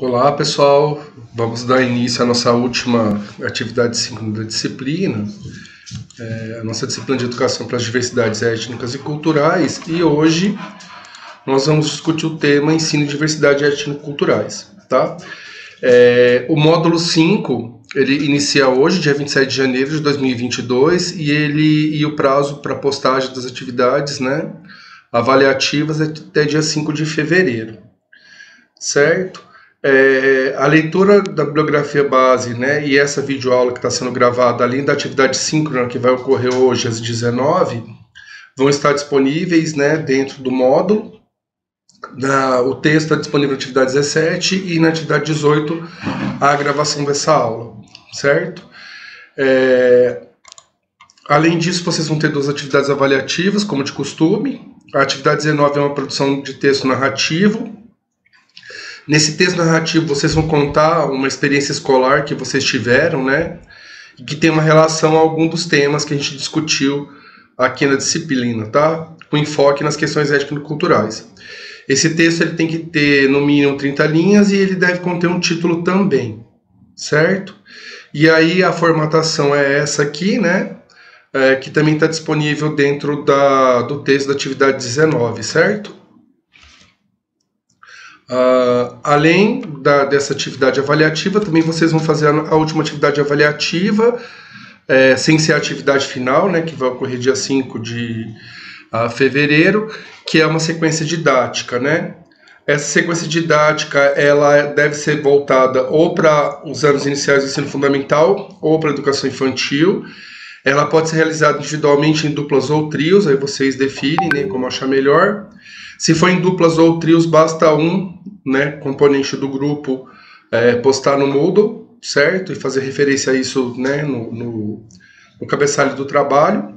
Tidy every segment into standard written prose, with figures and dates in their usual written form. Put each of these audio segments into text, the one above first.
Olá, pessoal. Vamos dar início à nossa última atividade 5 da disciplina, a nossa disciplina de Educação para as Diversidades Étnicas e Culturais, e hoje nós vamos discutir o tema Ensino e Diversidade Étnico-Culturais, tá? O módulo 5, ele inicia hoje, dia 27 de janeiro de 2022, e o prazo para postagem das atividades, né, avaliativas é até dia 5 de fevereiro, certo? A leitura da bibliografia base, né, e essa videoaula que está sendo gravada, além da atividade síncrona que vai ocorrer hoje às 19, vão estar disponíveis, né, dentro do módulo. O texto está disponível na atividade 17 e na atividade 18 a gravação dessa aula, certo? Além disso, vocês vão ter 2 atividades avaliativas, como de costume. A atividade 19 é uma produção de texto narrativo. Nesse texto narrativo, vocês vão contar uma experiência escolar que vocês tiveram, né? E que tem uma relação a algum dos temas que a gente discutiu aqui na disciplina, tá? Com enfoque nas questões étnico-culturais. Esse texto ele tem que ter, no mínimo, 30 linhas e ele deve conter um título também, certo? E aí a formatação é essa aqui, né? Que também está disponível dentro do texto da atividade 19, certo? Além dessa atividade avaliativa, também vocês vão fazer a última atividade avaliativa, sem ser a atividade final, né, que vai ocorrer dia 5 de fevereiro, que é uma sequência didática, né? Essa sequência didática ela deve ser voltada ou para os anos iniciais do ensino fundamental ou para a educação infantil. Ela pode ser realizada individualmente em duplas ou trios, aí vocês definem, né, como achar melhor. Se for em duplas ou trios, basta um, né, componente do grupo postar no Moodle, certo? E fazer referência a isso, né, no cabeçalho do trabalho.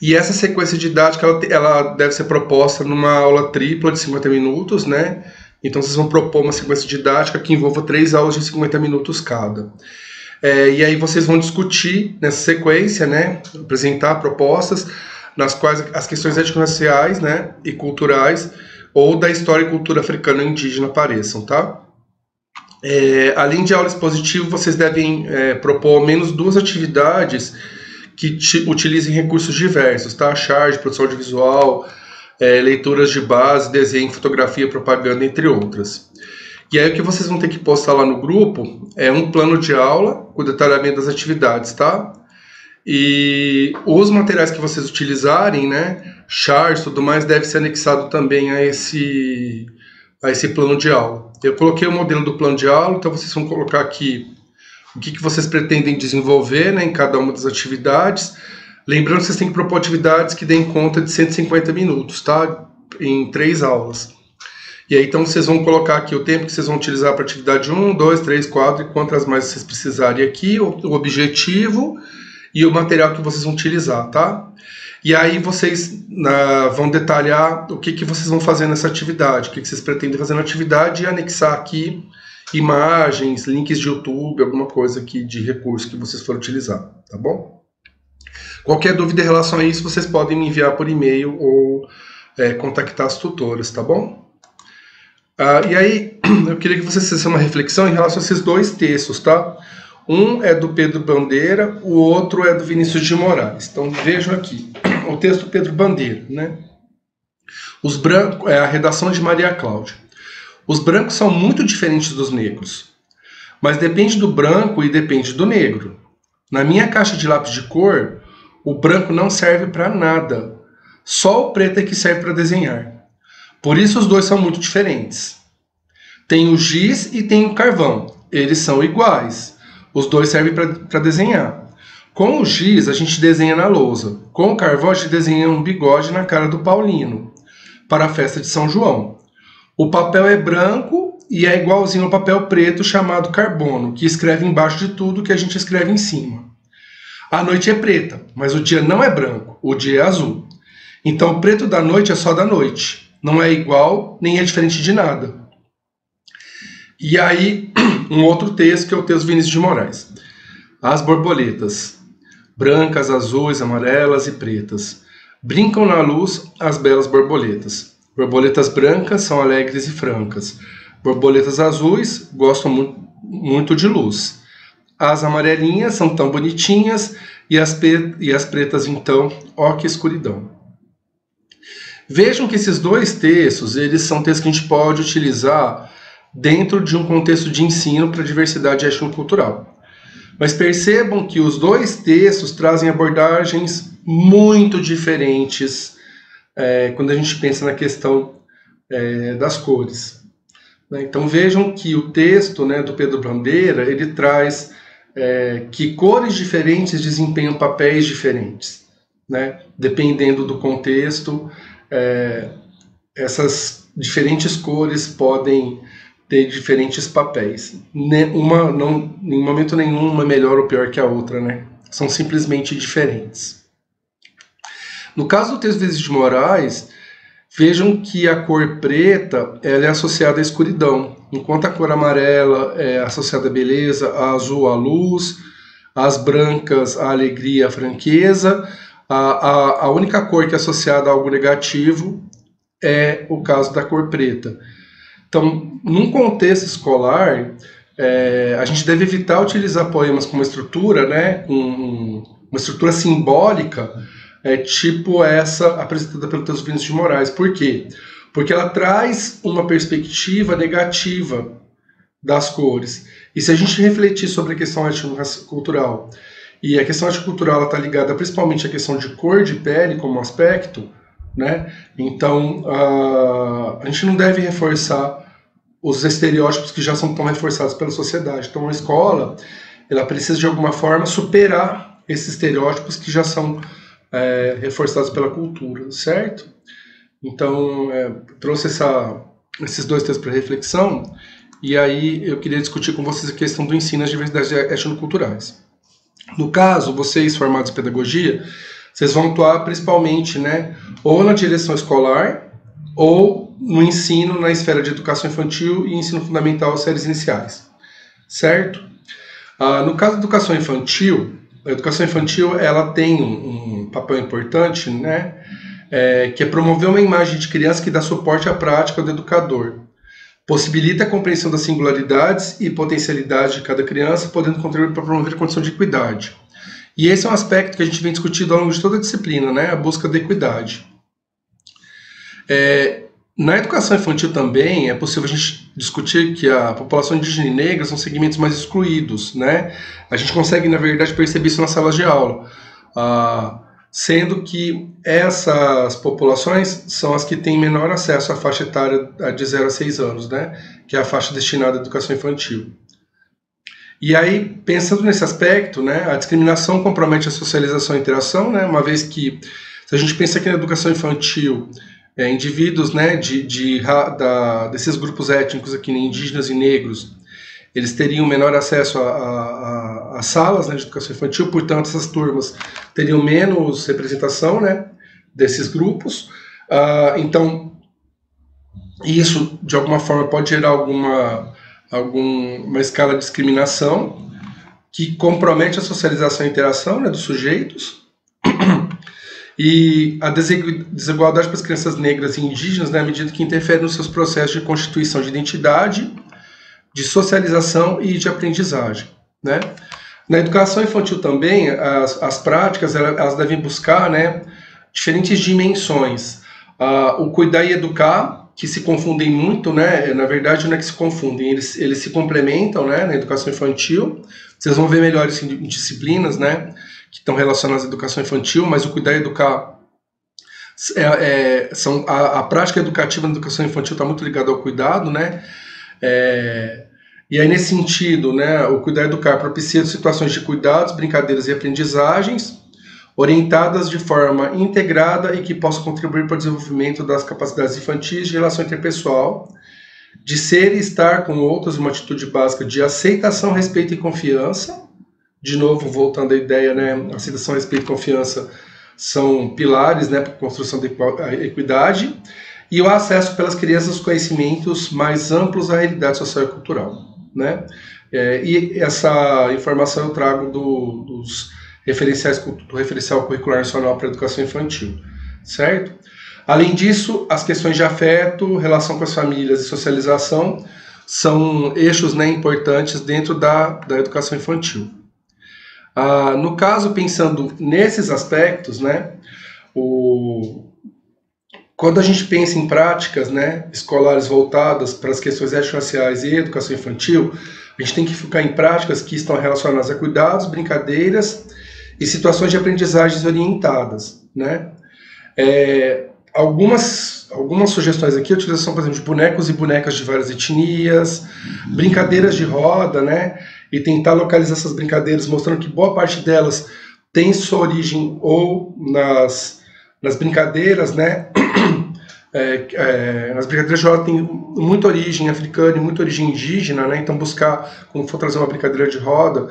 E essa sequência didática ela deve ser proposta numa aula tripla de 50 minutos, né? Então vocês vão propor uma sequência didática que envolva 3 aulas de 50 minutos cada. E aí vocês vão discutir nessa sequência, né, apresentar propostas nas quais as questões étnico-raciais, né, e culturais ou da história e cultura africana e indígena apareçam, tá? Além de aula expositiva, vocês devem propor ao menos 2 atividades que utilizem recursos diversos, tá? Charge, produção audiovisual, leituras de base, desenho, fotografia, propaganda, entre outras. E aí o que vocês vão ter que postar lá no grupo é um plano de aula com detalhamento das atividades, tá? E os materiais que vocês utilizarem, né, charts e tudo mais, deve ser anexado também a esse plano de aula. Eu coloquei o modelo do plano de aula, então vocês vão colocar aqui o que vocês pretendem desenvolver, né, em cada uma das atividades. Lembrando que vocês têm que propor atividades que deem conta de 150 minutos, tá? Em 3 aulas. E aí, então, vocês vão colocar aqui o tempo que vocês vão utilizar para atividade 1, 2, 3, 4 e quantas mais vocês precisarem aqui, o objetivo e o material que vocês vão utilizar, tá? E aí vocês vão detalhar o que vocês vão fazer nessa atividade, o que vocês pretendem fazer na atividade e anexar aqui imagens, links de YouTube, alguma coisa aqui de recurso que vocês forem utilizar, tá bom? Qualquer dúvida em relação a isso, vocês podem me enviar por e-mail ou contactar as tutoras, tá bom? E aí, eu queria que vocês fizessem uma reflexão em relação a esses 2 textos, tá? Um é do Pedro Bandeira, o outro é do Vinícius de Moraes. Então vejam aqui, o texto do Pedro Bandeira, né? Os brancos, a redação de Maria Cláudia. Os brancos são muito diferentes dos negros, mas depende do branco e depende do negro. Na minha caixa de lápis de cor, o branco não serve para nada, só o preto é que serve para desenhar. Por isso os 2 são muito diferentes. Tem o giz e tem o carvão, eles são iguais. Os 2 servem para desenhar. Com o giz, a gente desenha na lousa. Com o carvão, a gente desenha um bigode na cara do Paulino, para a festa de São João. O papel é branco e é igualzinho ao papel preto chamado carbono, que escreve embaixo de tudo que a gente escreve em cima. A noite é preta, mas o dia não é branco, o dia é azul. Então o preto da noite é só da noite. Não é igual, nem é diferente de nada. E aí, um outro texto, que é o texto Vinícius de Moraes. As borboletas, brancas, azuis, amarelas e pretas, brincam na luz as belas borboletas. Borboletas brancas são alegres e francas. Borboletas azuis gostam muito de luz. As amarelinhas são tão bonitinhas e as pretas, então, ó que escuridão. Vejam que esses dois textos, eles são textos que a gente pode utilizar dentro de um contexto de ensino para diversidade étnico-cultural. Mas percebam que os dois textos trazem abordagens muito diferentes quando a gente pensa na questão das cores. Então vejam que o texto, né, do Pedro Bandeira, ele traz que cores diferentes desempenham papéis diferentes, né? Dependendo do contexto, essas diferentes cores podem ter diferentes papéis. Em momento nenhum, uma é melhor ou pior que a outra, né? São simplesmente diferentes. No caso do texto de Vinícius de Moraes, vejam que a cor preta ela é associada à escuridão, enquanto a cor amarela é associada à beleza, a azul à luz, as brancas à alegria, à franqueza. A única cor que é associada a algo negativo é o caso da cor preta. Então, num contexto escolar, a gente deve evitar utilizar poemas com uma estrutura, né, com uma estrutura simbólica, tipo essa apresentada pelo texto Vinícius de Moraes. Por quê? Porque ela traz uma perspectiva negativa das cores. E se a gente refletir sobre a questão étnico-cultural, e a questão étnico-cultural está ligada principalmente à questão de cor de pele como aspecto, né? Então, a gente não deve reforçar os estereótipos que já são tão reforçados pela sociedade. Então, a escola ela precisa, de alguma forma, superar esses estereótipos que já são reforçados pela cultura, certo? Então, trouxe esses dois textos para reflexão, e aí eu queria discutir com vocês a questão do ensino às diversidades étnico-culturais. No caso, vocês formados em pedagogia, vocês vão atuar principalmente, né, ou na direção escolar, ou no ensino na esfera de educação infantil e ensino fundamental, séries iniciais, certo? No caso da educação infantil, a educação infantil ela tem um papel importante, né, que é promover uma imagem de criança que dá suporte à prática do educador. Possibilita a compreensão das singularidades e potencialidades de cada criança, podendo contribuir para promover a condição de equidade. E esse é um aspecto que a gente vem discutindo ao longo de toda a disciplina, né, a busca da equidade. Na educação infantil também é possível a gente discutir que a população indígena e negra são segmentos mais excluídos, né? A gente consegue, na verdade, perceber isso nas salas de aula, sendo que essas populações são as que têm menor acesso à faixa etária de 0 a 6 anos, né? Que é a faixa destinada à educação infantil. E aí, pensando nesse aspecto, né, a discriminação compromete a socialização e a interação, né? Uma vez que, se a gente pensa que na educação infantil, indivíduos, né, desses grupos étnicos aqui, né, indígenas e negros, eles teriam menor acesso às salas, né, de educação infantil, portanto essas turmas teriam menos representação, né, desses grupos. Então isso de alguma forma pode gerar alguma escala de discriminação que compromete a socialização e a interação, né, dos sujeitos. E a desigualdade para as crianças negras e indígenas, né, à medida que interfere nos seus processos de constituição de identidade, de socialização e de aprendizagem, né? Na educação infantil também, as práticas elas devem buscar, né, diferentes dimensões. O cuidar e educar, que se confundem muito, né? Na verdade não é que se confundem, eles se complementam, né, na educação infantil. Vocês vão ver melhor isso em disciplinas, né, que estão relacionadas à educação infantil, mas o cuidar e educar, a prática educativa na educação infantil está muito ligada ao cuidado, né? E aí, nesse sentido, né, o cuidar e educar propicia situações de cuidados, brincadeiras e aprendizagens, orientadas de forma integrada e que possam contribuir para o desenvolvimento das capacidades infantis de relação interpessoal, de ser e estar com outros, uma atitude básica de aceitação, respeito e confiança. De novo, voltando à ideia, né, aceitação, respeito e confiança são pilares, né, para a construção da equidade, e o acesso pelas crianças aos conhecimentos mais amplos da realidade social e cultural, né? E essa informação eu trago dos referenciais, do Referencial Curricular Nacional para a Educação Infantil, certo? Além disso, as questões de afeto, relação com as famílias e socialização são eixos, né, importantes dentro da educação infantil. No caso, pensando nesses aspectos, né, quando a gente pensa em práticas, né, escolares voltadas para as questões étnico-raciais e educação infantil, a gente tem que focar em práticas que estão relacionadas a cuidados, brincadeiras e situações de aprendizagens orientadas, né? Algumas sugestões aqui, a utilização, por exemplo, de bonecos e bonecas de várias etnias, brincadeiras de roda, né? E tentar localizar essas brincadeiras, mostrando que boa parte delas tem sua origem ou nas brincadeiras, né? Nas brincadeiras de roda tem muita origem africana e muita origem indígena, né? Então buscar, quando for trazer uma brincadeira de roda,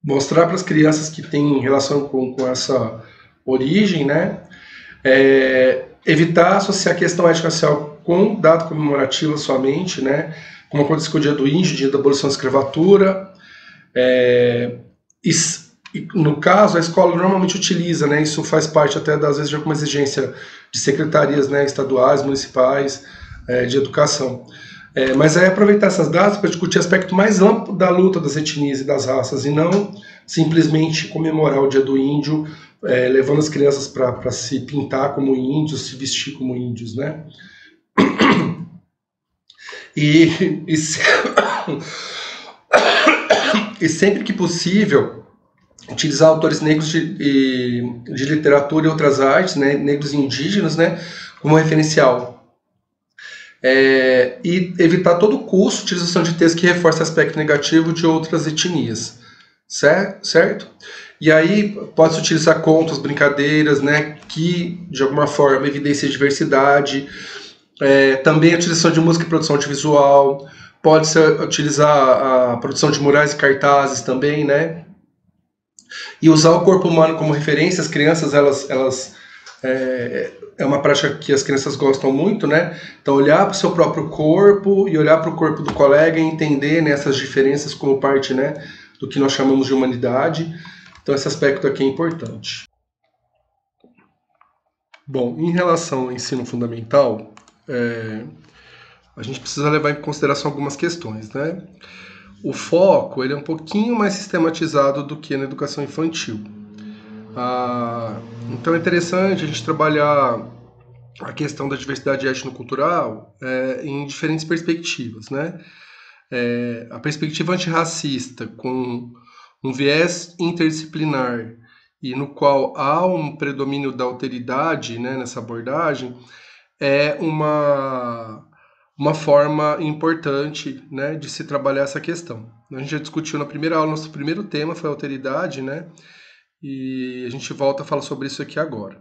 mostrar para as crianças que têm relação com essa origem, né? Evitar associar a questão étnico-racial com data comemorativa somente, né? Como aconteceu com o dia do índio, dia da abolição da escravatura. E, no caso, a escola normalmente utiliza, né? Isso faz parte até, às vezes, de alguma exigência de secretarias, né, estaduais, municipais, de educação. Mas é aproveitar essas datas para discutir aspecto mais amplo da luta das etnias e das raças, e não simplesmente comemorar o dia do índio, levando as crianças para se pintar como índios, se vestir como índios, né? E sempre que possível, utilizar autores negros de literatura e outras artes, né, negros e indígenas, né, como referencial. E evitar a todo custo a utilização de textos que reforcem aspecto negativo de outras etnias, certo? E aí pode-se utilizar contos, brincadeiras, né, que de alguma forma evidenciam a diversidade. Também a utilização de música e produção audiovisual, pode-se utilizar a produção de murais e cartazes também, né? E usar o corpo humano como referência. As crianças, elas é uma prática que as crianças gostam muito, né? Então, olhar para o seu próprio corpo e olhar para o corpo do colega e entender, né, essas diferenças como parte, né, do que nós chamamos de humanidade. Então, esse aspecto aqui é importante. Bom, em relação ao ensino fundamental, a gente precisa levar em consideração algumas questões, né? O foco, ele é um pouquinho mais sistematizado do que na educação infantil. Então é interessante a gente trabalhar a questão da diversidade étnico-cultural em diferentes perspectivas, né? A perspectiva antirracista, com um viés interdisciplinar e no qual há um predomínio da alteridade, né, nessa abordagem, é uma forma importante, né, de se trabalhar essa questão. A gente já discutiu na primeira aula, nosso primeiro tema foi a alteridade, né? E a gente volta a falar sobre isso aqui agora.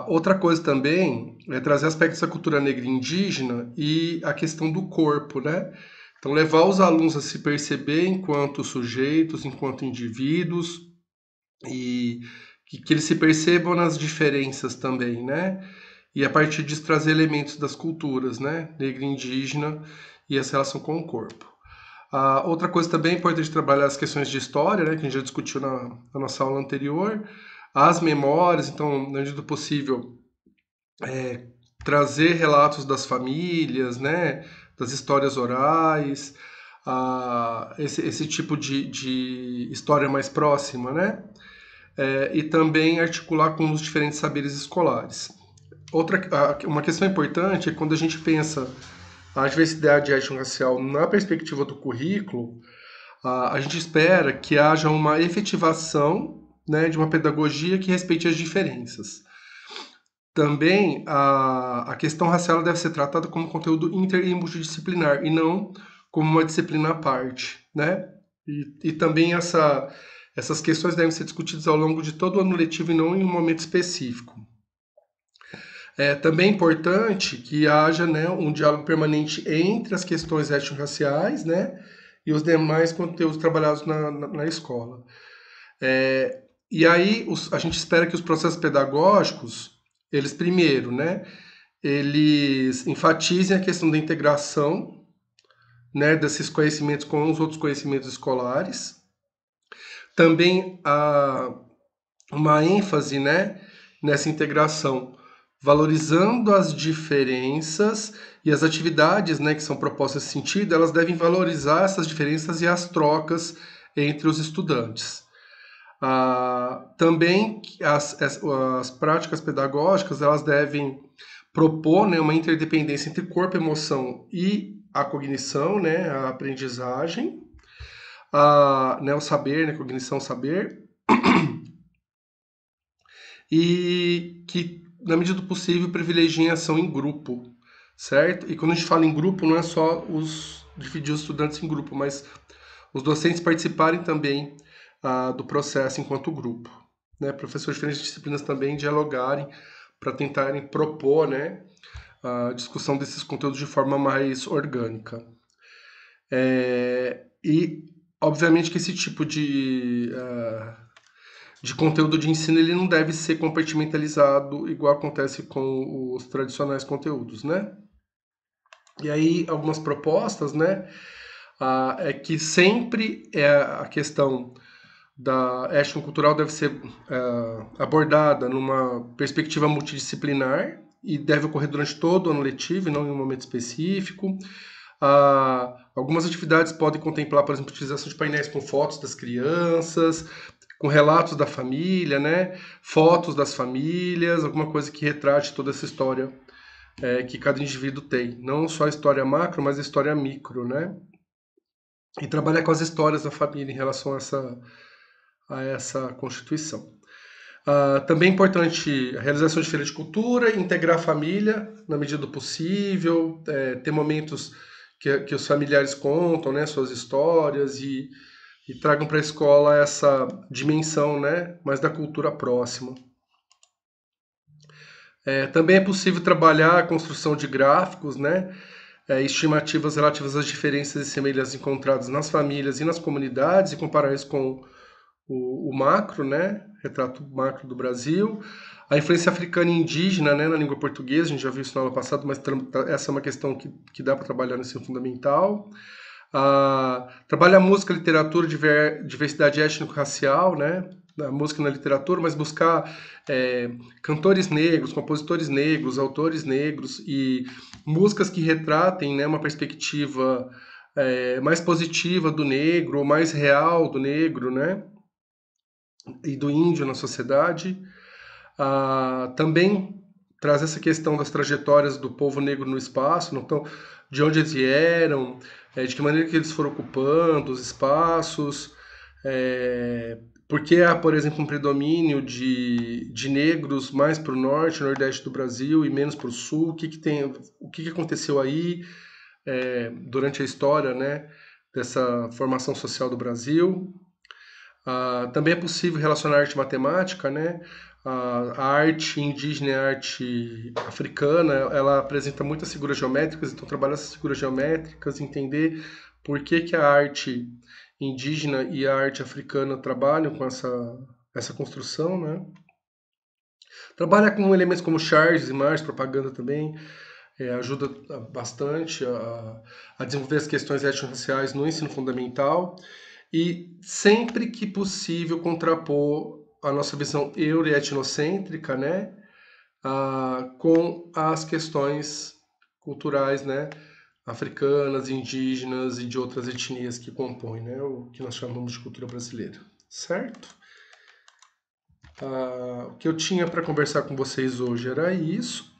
Outra coisa também é trazer aspectos da cultura negra e indígena e a questão do corpo, né? Então, levar os alunos a se perceber enquanto sujeitos, enquanto indivíduos, e que eles se percebam nas diferenças também, né? E a partir disso trazer elementos das culturas, né? Negra e indígena e essa relação com o corpo. Outra coisa também importante trabalhar as questões de história, né, que a gente já discutiu na nossa aula anterior, as memórias, então, na medida do possível, trazer relatos das famílias, né, das histórias orais, esse tipo de história mais próxima, né, e também articular com os diferentes saberes escolares. Uma questão importante é quando a gente pensa a diversidade étnico-racial na perspectiva do currículo, a gente espera que haja uma efetivação, né, de uma pedagogia que respeite as diferenças. Também a questão racial deve ser tratada como conteúdo inter e multidisciplinar e não como uma disciplina à parte, né? E também essas questões devem ser discutidas ao longo de todo o ano letivo e não em um momento específico. Também é importante que haja, né, um diálogo permanente entre as questões étnico-raciais, né, e os demais conteúdos trabalhados na escola. E aí a gente espera que os processos pedagógicos, eles primeiro, né, eles enfatizem a questão da integração, né, desses conhecimentos com os outros conhecimentos escolares. Também há uma ênfase, né, nessa integração valorizando as diferenças e as atividades, né, que são propostas nesse sentido, elas devem valorizar essas diferenças e as trocas entre os estudantes. Também as práticas pedagógicas elas devem propor, né, uma interdependência entre corpo, emoção e a cognição, né, a aprendizagem, né, o saber, né, cognição, saber, e que, na medida do possível, privilegiem a ação em grupo, certo? E quando a gente fala em grupo, não é só dividir os estudantes em grupo, mas os docentes participarem também do processo enquanto grupo. Né? Professores de diferentes disciplinas também dialogarem para tentarem propor, né, a discussão desses conteúdos de forma mais orgânica. E, obviamente, que esse tipo de conteúdo de ensino ele não deve ser compartimentalizado igual acontece com os tradicionais conteúdos, né? E aí, algumas propostas, né, é que sempre a questão da étnico-cultural deve ser abordada numa perspectiva multidisciplinar e deve ocorrer durante todo o ano letivo e não em um momento específico. Algumas atividades podem contemplar, por exemplo, a utilização de painéis com fotos das crianças, com relatos da família, né? Fotos das famílias, alguma coisa que retrate toda essa história que cada indivíduo tem. Não só a história macro, mas a história micro, né? E trabalhar com as histórias da família em relação a essa constituição. Também é importante a realização de feira de cultura, integrar a família na medida do possível, ter momentos que os familiares contam, né, suas histórias e tragam para a escola essa dimensão, né, mais da cultura próxima. Também é possível trabalhar a construção de gráficos, né, estimativas relativas às diferenças e semelhanças encontradas nas famílias e nas comunidades e comparar isso com o macro, né, retrato macro do Brasil, a influência africana e indígena, né, na língua portuguesa, a gente já viu isso na aula passada, mas essa é uma questão que dá para trabalhar no ensino fundamental. Trabalha a música, literatura, diversidade étnico-racial, né, na música e na literatura, mas buscar cantores negros, compositores negros, autores negros e músicas que retratem, né, uma perspectiva mais positiva do negro, ou mais real do negro, né, e do índio na sociedade. Também traz essa questão das trajetórias do povo negro no espaço, então, de onde eles vieram, de que maneira que eles foram ocupando os espaços, porque há, por exemplo, um predomínio de negros mais para o norte, nordeste do Brasil e menos para o sul, o que aconteceu aí durante a história, né, dessa formação social do Brasil. Também é possível relacionar arte e matemática, né? A arte indígena e a arte africana, ela apresenta muitas figuras geométricas, então trabalhar essas figuras geométricas, entender por que a arte indígena e a arte africana trabalham com essa construção, né? Trabalha com elementos como charges, imagens, propaganda também, ajuda bastante a desenvolver as questões étnico-raciais no ensino fundamental e sempre que possível contrapor a nossa visão euro e etnocêntrica, né, com as questões culturais, né, africanas, indígenas e de outras etnias que compõem, né, o que nós chamamos de cultura brasileira, certo? O que eu tinha para conversar com vocês hoje era isso.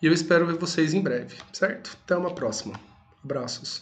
E eu espero ver vocês em breve, certo? Até uma próxima. Abraços.